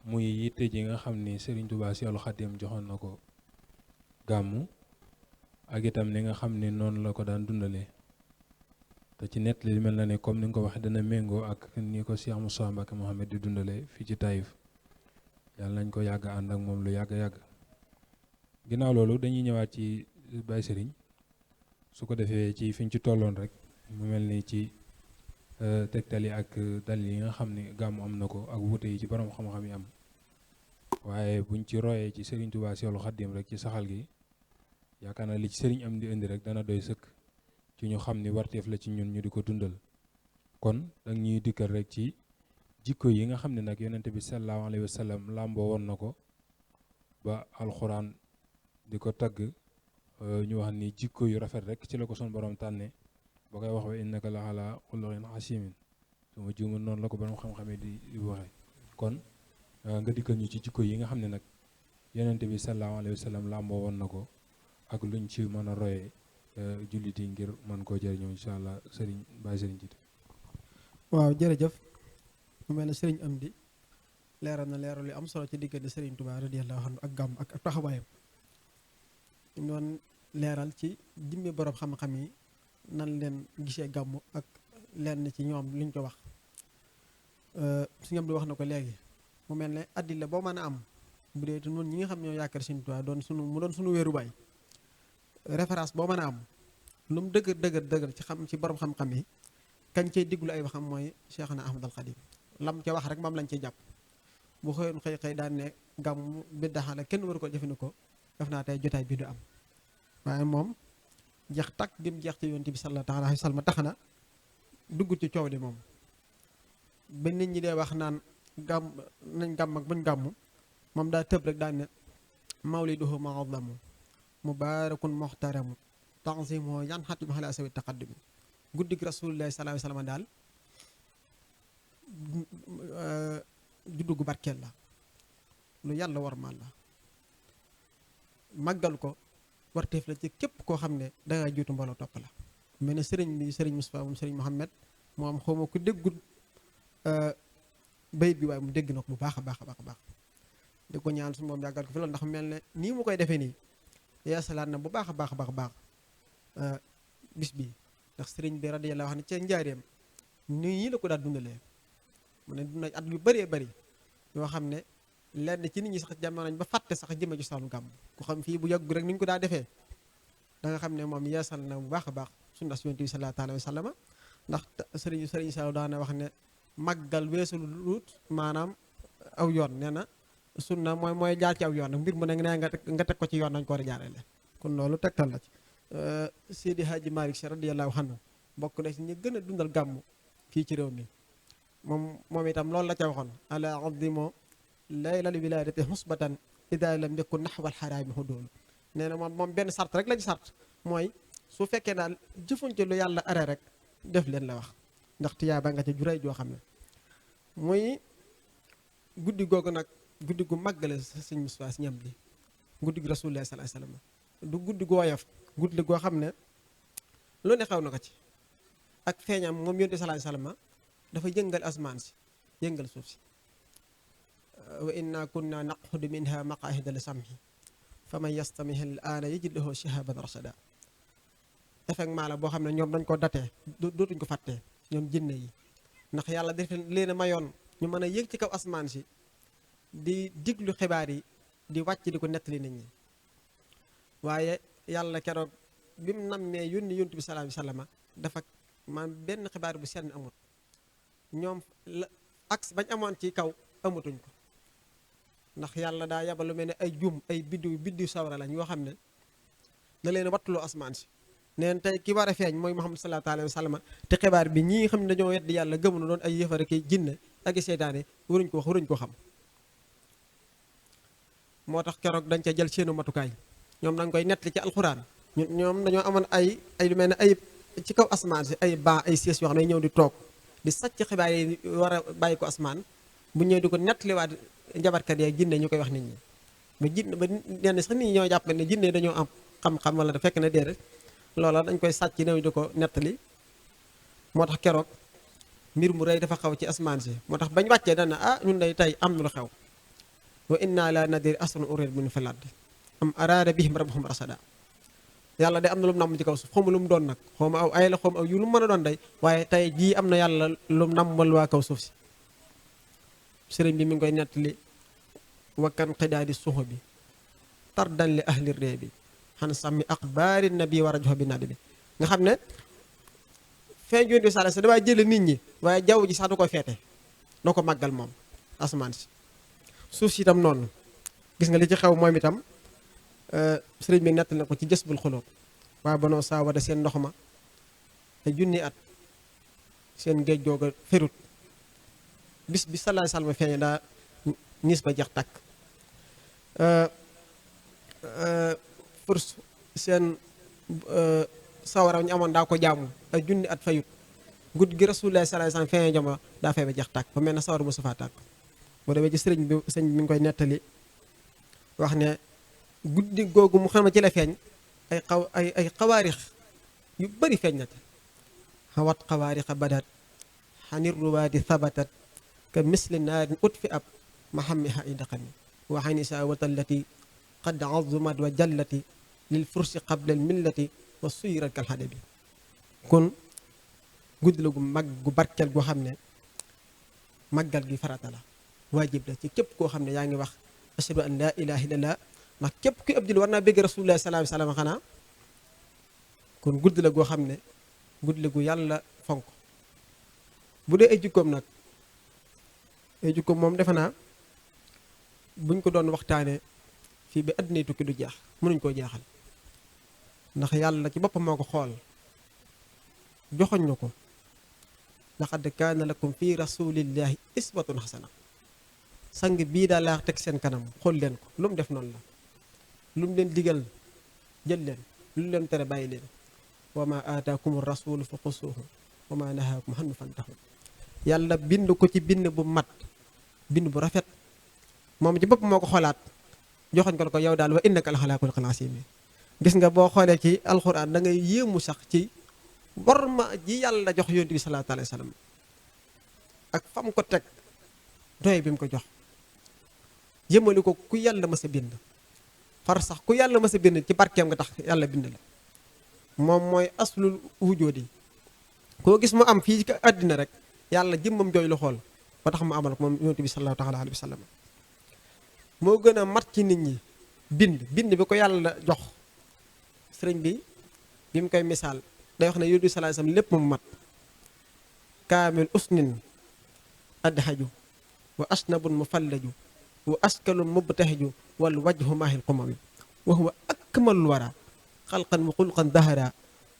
Speaker 2: muy yitte ji nga xam ni Serigne Touba Seexul Xadim joxoon na ko gàmmu ak itam ni nga xam ni noonu la ko daan dundalee te ci nett li mel na ne comme ni nga ko waxee dana méngoo ak ni ko Cheikh Moussa Mbacké Mohamed di dundalee fii ci Taïf yàlla nañ ko yàgg ànd ak moom lu yàgg-yàgg ginnaaw loolu dañuy ñëwaat ci Baye Serigne su ko defee ci fiñ ci tolloon rek mu mel ni ci tegtali ak dalil yi nga xam ni gàmmu am na ko ak wuute yi ci borom xam-xam yi am waaye buñ ci royee ci Serigne Touba Seexul Xadim rek ci saxal gi yaakaar naa li ci Serigne am di indi rek dana doy sëkk ci ñu xam ni warteef la ci ñun ñu di ko dundal kon dang ñuy dikkal rek ci jikko yi nga xam ne nag yonente bi sallallahu alayhi wa sallam làmboo woon na ko ba alxuraan di ko tagg ñu wax ni jikko yu rafet rek ci la ko son borom tànne ba koy wax wa innaka la ala xuluqin asimin suma juumul noonu la ko borom xam-xamee di waxee kon nga dikkal ñu ci jikko yi nga xam ne nag yonente bi sallallahu alayhi wa sallam làmboo woon na ko ak luñ ci mën a royee jullit yi ngir mën koo jëriñoo incha allah sëriñ Baye Sëriñ jiite.
Speaker 1: waaw jërëjëf mu mel ne sëriñ Amdi leeral na leeral yu am solo ci diggante sëriñ Touba radiyallahu anhu ak gàmm ak taxawaayam ñu doon leeral ci jimmi borom xam-xam yi nan leen gisee gàmm ak lenn ci ñoom liñ ko wax suñu am di wax na ko léegi mu mel ne addila boo mën a am bu dee noonu ñi nga xam ñoo yaakaar sëriñ Touba mu doon sunu wéeruwaay référence boo mën a am lu mu dëgër ci borom xam-xam yi kañ cay diglu ay waxam mooy Cheikhna Ahmadul Xadim lam ca wax rek moom lañ ciy jàpp bu xëyoon xëy daan ne gàmm biddaa la kenn waru ko jëfandikoo def naa tey jotaay bi du am waaye moom jeex takk gëm jeex ci yonent bi sallallahu alayhi wa sallam tax na dugg ci coow li moom ba nit ñi dee wax naan gàmm nañ gàmm ak buñ gàmm moom daa tëb rek daan ne mawliduhu mu'azzamu mubaarakun muhtaramu tanzimuhu yanxatimu ala sawi taqaddumi guddig rasulillahi sallallahu alayhi wa sallam daal juddu gu barkeel la lu yàlla warmaal la màggal ko warteef la ci képp koo xam ne dangay jiitu mbooloo topp la mel ne sëriñ bi sëriñ Moustapha moom sëriñ Mohamed moom xawma ku déggul bayit bi waaye mu dégg na ko bu baax a baax a baax a baax di ko ñaan suñu moom yàggal ko fi loolu ndax mel ne nii mu koy defee nii yeesalaat na bu baax a baax a baax a baax bis bi ndax sëriñ bi radiyallahu anhu ca njaareem nii la ko daal dundalee mu ne dund at yu bëree bëri yoo xam ne lenn ci nit ñi sax jamono nañ ba fàtte sax jëme ci saanu gàmm ku xam fii bu yàgg rek ni ñu ko daa defee da nga xam ne moom yeesal na bu baax a baax sunna Yonent bi sallallahu alayhi wa sallam ndax sëriñ Saliou daana wax ne màggal weesu lu luut maanaam aw yoon nee na sunna mooy jaar ci aw yoon nag mbir mu ne nga teg ko ci yoon nañ ko war a jaarale kon loolu tegtal la ci Seydi Hadji Malick Sy radiyallahu anhu bokk na ci ñi gën a dundal gàmm fii ci réew mi moom itam loolu la ca waxoon ala azimo laylal wiladati husbatan ida lam yakun naxwal xaraami hudoolu nee na moom benn sart rek la ci sart mooy su fekkee daal jëfuñ ci lu yàlla are rek def leen la wax ndax tiyaaba nga ca juray joo xam ne muy guddi googu nag guddi gu màggale sëñ Moussa si ñam bi guddi gu rasulullah sallallahu alayhi wasallam du guddi gu woyof guddi goo xam ne lu ne xew na ko ci ak feeñam moom yonent sallallahu alayhi wasallam dafa yëngal asmaan si yëngal suuf si wa inna kunna naqudu minha maqaahida li sam'i fa man yastamih al aana yajid lahu shihaban rasada effectivement la boo xam ne ñoom dañ ko datee dootuñ ko fàttee ñoom jinne yi ndax yàlla def leen a mayoon ñu mën a yëg ci kaw asmaan si di diglu xibaar yi di wàcc di ko nettali nit ñi waaye yàlla keroog bi mu nammee yónni yonent bi sallallahu alayhi wasallam dafa man benn xibaar bu seen amut ñoom la ak bañ amoon ci kaw amatuñ ko ndax yàlla daa yabal lu mel ne ay jum ay biddiw sawra lañ yoo xam ne da leen wattuloo asmaan si neen tey ki war a feeñ mooy Muhammad sallallahu alayhi wasallam te xibaar bi ñi xam ne dañoo weddi yàlla gëmunu doon ay yëfare ki jinne ak i seytaane waruñ ko wax waruñ ko xam moo tax keroog dañ ca jël seenu matukaay ñoom dañ koy nettali ci alxuraan ñoom dañoo amoon ay lu mel ne ay ci kaw asmaan si ay ay sièges yoo xam ne ñëw di toog di sàcc xibaar yi war a bàyyi ko asmaan bu ñëwee di ko nettaliwaat njabarkat yi jinne ñu koy wax nit ñi ba jinne ba ñenn sax nit ñi ñoo jàpp ne jinne dañoo am xam-xam wala da fekk na dee rek loola dañ koy sàcc ñëw di ko nettali moo tax keroog mbir mu rëy dafa xaw ci asmaan si moo tax bañ wàccee dana ñun day tey am na lu xew wa inna la nadir asrun urid min fil ardi am araada bihim rabbuhum rasada yàlla de am na lu mu namm ci kaw suuf xawma lu mu doon nag xawma aw ay la xawma aw yu lu mu mën a doon day waaye tey jii am na yàlla lu mu nammal waa kaw suuf si sëriñ bi mi ngi koy nettali wakkan xidaadi suxu bi tardan li ahli ree bi xan sàmmi axbaari nabi war a joxe bi nadd bi nga xam ne feeñ yonent bi sallallahu alayhi wasallam dafay jële nit ñi waaye jaww ji sax du ko feete doo ko màggal moom asamaan si suuf si itam noonu gis nga li ci xew moom itam sëriñ bi nettali na ko ci Jazbul Xuloob waa banoo saawada seen ndox ma te junni at seen géej googa ferut bis bi sallallahu alayhi wasallam feeñe daa niis ba jeex tàkk furs seen sawara ñu amoon daa ko jaamu ay junni at fayut guddi gi Rasulullah sallallahu alayhi wasallam feeñe jama daa fay ba jeex tàkk ba mel na sawara mu safaa tàkk boo demee ci sëriñ bi mi ngi koy nettali wax ne guddi googu mu xam ne ci la feeñ ay xawaarix yu bari feeñ na te xawat xawaarixa badat xanir ruwaadi thabatat ka misli naarin ut fi ab mahammiha ay daqami wa xanisa watallati qad azumat wa jallati lil fursi qabla al millati wa suyirat kal hadabi kon guddi la gu mag gu barkeel goo xam ne màggal gi farata la waajib la ci képp koo xam ne yaa ngi wax ashhadu an laa ilaha illallah ndax képp kuy ab jullit war naa bëgg rasulullah sallallahu alayhi wasallam xanaa kon guddi la goo xam ne guddi la gu yàlla fonk bu dee ay jikkoom nag ay jikkoom moom defe naa buñ ko doon waxtaanee fii ba àddina tukki du jeex mënuñ koo jeexal ndax yàlla ci boppam moo ko xool joxoñ na ko laqad kaana lakum fi rasulillahi iswatun hasana sang bii daal laa teg seen kanam xool leen ko lu mu def noonu la lu mu leen digal jël leen lu mu leen tere bàyyi leen wa ma aataakum rasulu fa xusuuhu wa ma nahaakum anhu fantahu yàlla bind ko ci bind bu mat bind bu rafet moom ci bopp moo ko xoolaat joxoñ ko yow daal wa innaka la xalaa xuluqin aziim gis nga boo xoolee ci alxuraan da ngay yéemu sax ci worma ji yàlla jox yonent bi sallallahu alayhi wa sallam ak fam ko teg doy bi mu ko jox jëmali ko ku yàlla mës a bind far sax ku yàlla mës a bind ci barkeem nga tax yàlla bind la moom mooy aslul wujoodi koo gis mu am fii ci àddina rek yàlla jëmmam jooy lu xool ba tax mu amal ko moom yonent bi sallallahu taala alayhi wa sallam moo gën a mat ci nit ñi bind bi ko yàlla jox sëriñ bi mu koy misaal day wax ne yonent bi sallallahu alayhi wa sallam lépp mu mat kaamil usnin adhaju wa asnabun mufallaju wa askalun mubtahiju wal wajhu maahil qumami wa huwa akmalul wara xalqan wa xulqan dahara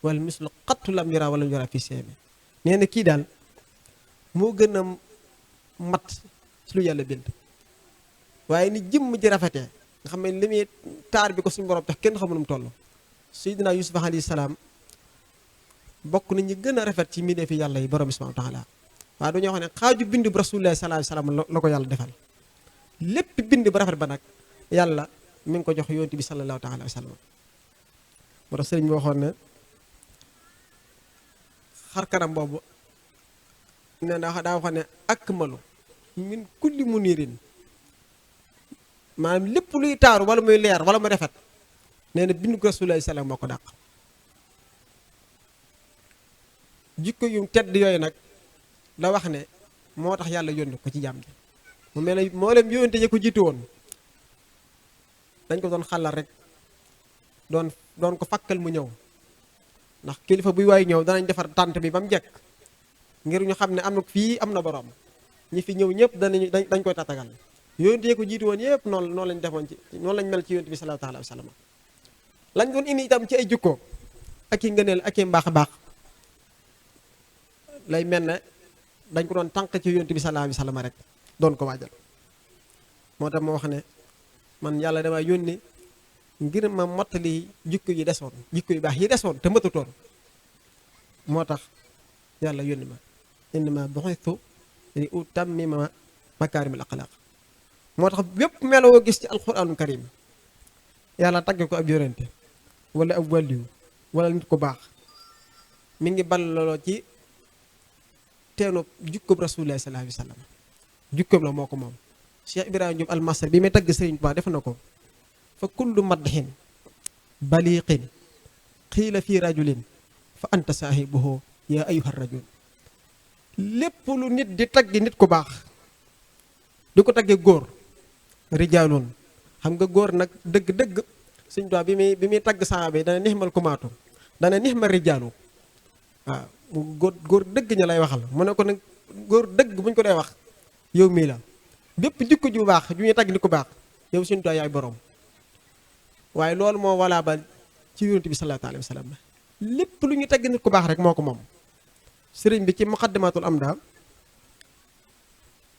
Speaker 1: wal mislu qattu lam yara wala yara fi seemi nee na kii daal moo gën a mat ci lu yàlla bind waaye ni jëmm ji rafetee nga xam ne li muy taar bi ko suñu borom tax kenn xamu nu mu toll Seydina Yuusuf alayhi salaam bokk na ñi gën a rafet ci mbindeefi yàlla yi borom bi subhaanahu wa taala waaye dañoo xam ne xaaju bind bu Rasulullah sallallahu alayhi wasallam la ko yàlla defal lépp bind bu rafet ba nag yàlla mi ngi ko jox yonent bi sallallahu taala alayhi wasallam moo tax sëriñ bi waxoon ne xar kanam boobu ne daa waxoon ne akmalu min kulli munirin maanaam lépp luy taaru wala muy leer wala muy rafet nee na bindu ko Rasulullah sallam moo ko dàq jikko yu tedd yooyu nag la wax ne moo tax yàlla yónni ko ci jàmm ji mu mel ne moo leen yónnte yi ko jiitu woon dañ ko doon xalal rek doon ko fakkal mu ñëw ndax kilifa buy waay ñëw danañ defar tànt bi ba mu jekk ngir ñu xam ne am na fii am na borom ñi fi ñëw ñëpp dañ koy tatagal yónnte yi ko jiitu woon yëpp noonu lañ defoon ci noonu lañ mel ci yónnte bi sallallahu alayhi wa sallam lañ doon indi itam ci ay jukko ak i ngëneel ak i mbaax a baax lay mel ne dañ ko doon tànq ci yonent bi sallallahu alayhi wa sallam rek doon ko waajal moo tax moo wax ne man yàlla dama yónni ngir ma mottali jikko yi desoon jikko yu baax yi desoon te matutoon moo tax yàlla yónni ma innama bu'ithtu li utammima makaarimil axlaaq moo tax bépp melo woo gis ci alquraanul karim yàlla tagge ko ab yonente wala ab wàlliyu wala nit ku baax mi ngi ballaloo ci teenu jukkoob Rasulullah sallallahu alayhi wa sallam jukkoob la moo ko moom Cheikh Ibrahima Diop almasar bi may tagg Sëriñ Tuubaa def na ko fa kullu madhin baliqin xiila fi rajulin fa anta saahibuhu yaa ayyuha rajul lépp lu nit di taggi nit ku baax di ko tagge góor rijaalun xam nga góor nag dëgg-dëgg Sëriñ Tuubaa bi muy tagg saaba yi dana nixmal kumaatu dana nixmal rijaalu waaw góor dëgg ña lay waxal mu ne ko nag góor dëgg bu ñu ko dee wax yow mii la bépp jikko ju baax ju ñuy tagg nit ku baax yow Sëriñ Tuubaa yaay borom waaye loolu moo walaa ba ci yonent bi sallallahu alayhi wa sallam lépp lu ñuy tagg nit ku baax rek moo ko moom sëriñ bi ci muqaddimatul amda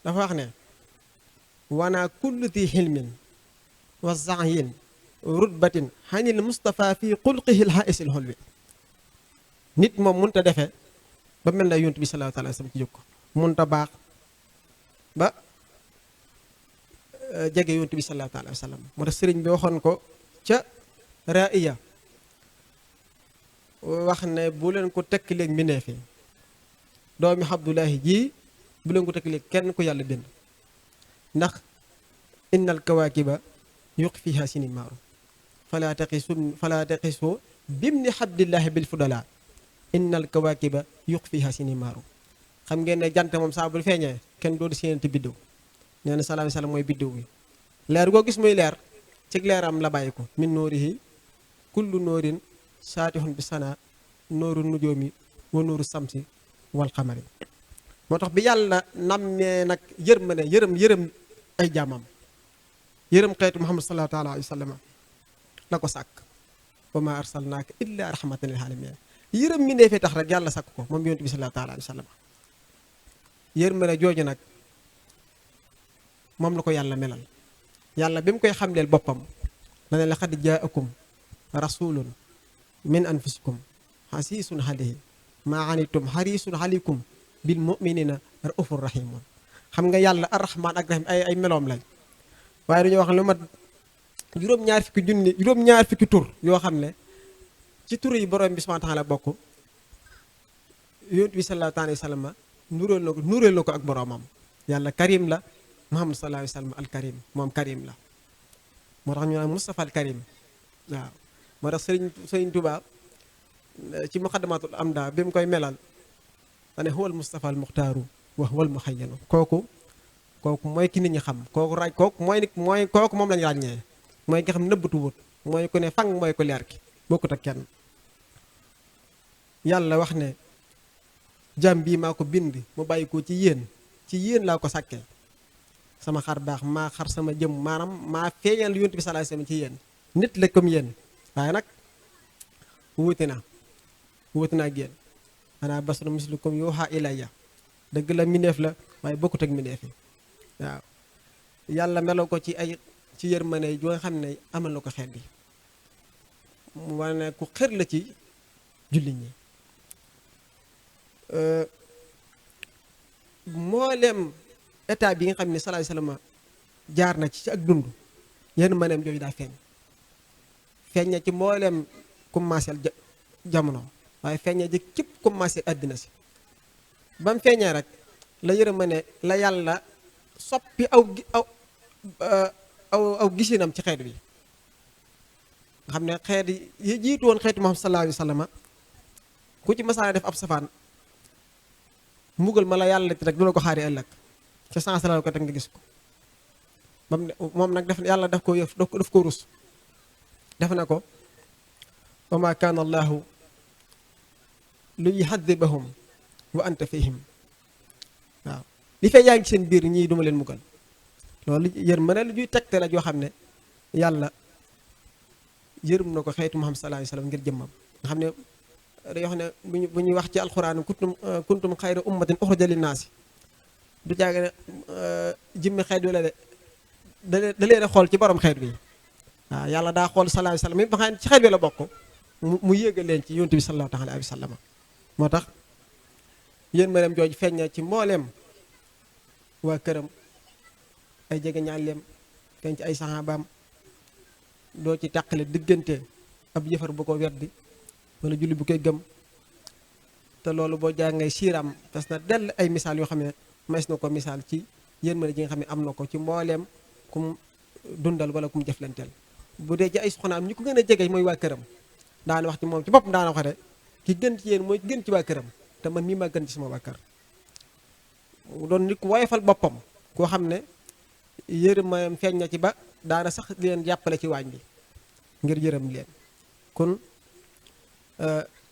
Speaker 1: dafa wax ne wana kullu di xilmin wa zahyin rutbatin xanil Mustafa fi xulqihi lhaisil xolwi nit moom mënut a defee ba mel na yonent bi sallallahu alayhi wa sallam ci jikko mënut a baax ba jege yonent bi sallallahu alayhi wa sallam moo tax sëriñ bi waxoon ko ca raaya wax ne bu leen ko tekkileeg mbindeef yi doomi Abdullahi ji bu leen ko tekkileeg kenn ku yàlla bind ndax innal kawaakiba yuqfiha sinimaaru fala taqisu bimni Abdillahi bil fudala innal kawaakiba yuqfiha sinimaaru xam ngeen ne jant moom saa bu feeñee kenn doodu séenante biddiw nee na sallallahu alayhi wa sallam mooy biddiw bi leer goo gis muy leer ci leeram la bàyyi ko min noorihi kullu noorin saatihun bi sana nooru nujoomi wa nooru samsi wal xamari moo tax bi yàlla nammee nag yërëm ay jaamam yërëm xeetu Muhammad sallallahu taala alayhi wa sallam la ko sàkk wa ma arsalnaaka illa rahmatan lil alamin yërëm mi ndee fee tax rek yàlla sàkk ko moom yonent bi sallallahu taala alayhi wa sallam yërmande jooju nag moom la ko yàlla melal yàlla bi mu koy xamleel boppam dana laqad jaakum rasulun min anfusikum xasiisun alayhi maa anittum xariisun alaykum bil muminina raufur rahimun xam nga yàlla arrahman ak rahim ay meloom lañ waaye dañoo wax lu mat juróom-ñaar fukki tur yoo xam ne ci tur yi borom bi subhanahu wa taala bokk yonent bi sallallahu alayhi wa sallam nuróol na ko ak boroomam. yàlla karim la, Muhammad sallallahu alayhi wa sallam al karim, moom karim la. moo tax ñu naan Mustafa al karim. waaw moo tax sëriñ Tuubaa ci muqaddamatul amda bi mu koy melal dane huwal Mustafa al muxtaaru wa huwal muxayyanu. kooku mooy ki nit ñi xam, kooku moom lañu ràññee, mooy ki xam nëbbatu wut, mooy ku ne fang, mooy ku leer ki, bokkut ak kenn. yàlla wax ne jàmm bii maa ko bind mu bàyyi ko ci yéen laa ko sàkkee, sama xar baax maa xar sama jëm, maanaam maa feeñal yonent bi sallallahu alayhi wasallam ci yéen. nit la comme yéen, waaye nag wuute na ak yéen. ana basarun mislukum yuuhaa ilayya, dëgg la mbindeef la waaye bokkut ak mbindeef yi. waaw yàlla meloo ko ci yërmande ju nga xam ne amal na ko xeet bi, mu wane ku xër la ci jullit ñi. mboolem état bi nga xam ne sallallahu alayhi wasallam jaar na ci ak dund, yërmandeem jooju daa feeñ na ci mboolem commencé jamono, waaye feeñ na ci képp commencé àddina si. ba mu feeñee rek la yërmande la yàlla soppi aw gisinam ci xeet bi, nga xam ne xeet yi jiitu woon xeetu Muhammad sallallahu alayhi wasallam ku ci masaana def ab safaan, mbugal ma la yàlla ti rek du la ko xaari ëllëg ca sens la ko teg nga gis ko. moom nag yàlla daf ko rus, def na ko wa ma kaana allahu lu yuhadibahum wa anta fihim. waaw li fay yaa ngi seen biir ñii duma leen mbugal. loolu yërmande la juy tegte la joo xam ne yàlla yërëm na ko xeetu Muhammad sallallahu alayhi wasallam ngir jëmmam. nga xam ne dañoo xam ne bu ñuy wax ci alxuraan kuntum xayra ummatin uxrijat linnaasi, du jàgg ne jëmmi xeet wi la da leen a xool ci borom xeet bi. waaw yàlla daa xool sallallahu alayhi wasallam mi ba xam ne ci xeet bi la bokk mu yéegal leen ci yonent bi sallallahu alayhi wasallam. moo tax yërmandeem jooju feeñ na ci mbooleem waa këram, ay jege ñaaleem, feeñ ci ay saxaabaam. doo ci tàqale diggante ab yëfar bu ko weddi wala julli bu koy gëm. te loolu boo jàngee siiraam tas na dell ay misaal yoo xam ne mas na ko misaal ci yërmande ji nga xam ne am na ko ci mbooleem kum dundal wala kum jëflanteel. bu dee ci ay soxnaam ñi ko gën a jege mooy waa këram, daana wax ci moom ci boppam daana wax de ki gën ci yéen mooy gën ci waa këram, te man mii maa gën ci sama waa kër. mu doon nit ku woyofal boppam, koo xam ne yërmandeem feeñ na ci ba daana sax di leen jàppale ci waañ bi ngir yërëm leen. kon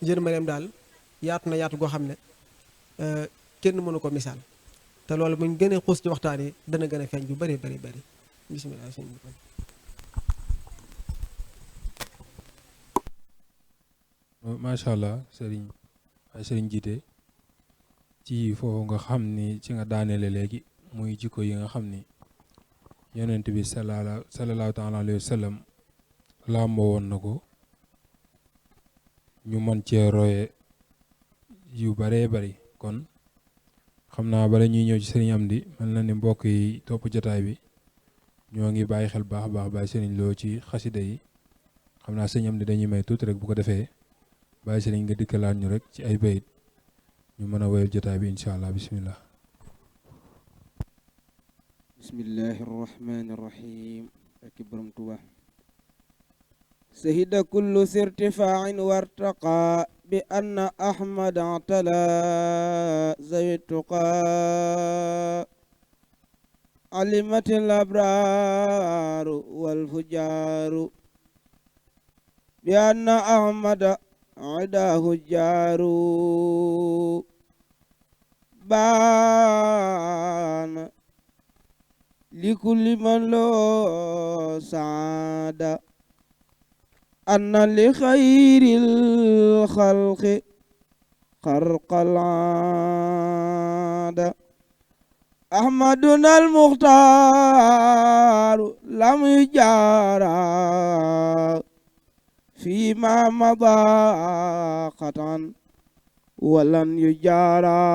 Speaker 1: yërmandeem daal yaatu na yaatu goo xam ne kenn mënu ko misaal. te loolu buñ gën a xuus ci waxtaan yi dana gën a feeñ bu bari bari bari. bismillah sëñ bi.
Speaker 2: macha allah sëriñ jiite ci foofu nga xam ni ci nga daaneele léegi muy jikko yi nga xam ni yonent bi sallallahu taala alayhi wa sallam làmboo woon na ko, ñu mën cee roye yu baree bari. kon xam naa bala ñuy ñëw ci sëriñ Amdi, mel na ni mbokk yi topp jotaay bi ñoo ngi bàyyi xel baax a baax bàyyi sëriñ Lo ci xasida yi. xam naa sëriñ Amdi dañuy may tuuti rek, bu ko defee bàyyi sëriñ nga dikkalaat ñu rek ci ay bayit ñu mën a woyal jotaay bi incha allah. bismillah.
Speaker 3: bismillahi arrahmani irrahim. ak borom Tuuba. sahida kullu sirtifain wartaqa bi anna ahmad atala zawi tuqa alimat al abraru wal fujaru bi anna ahmad عداه الجار بان لكل من له سعادة أن لخير الخلق خرق العادة أحمدنا المختار لم يجارى فيما مضى قطعا ولن يجارى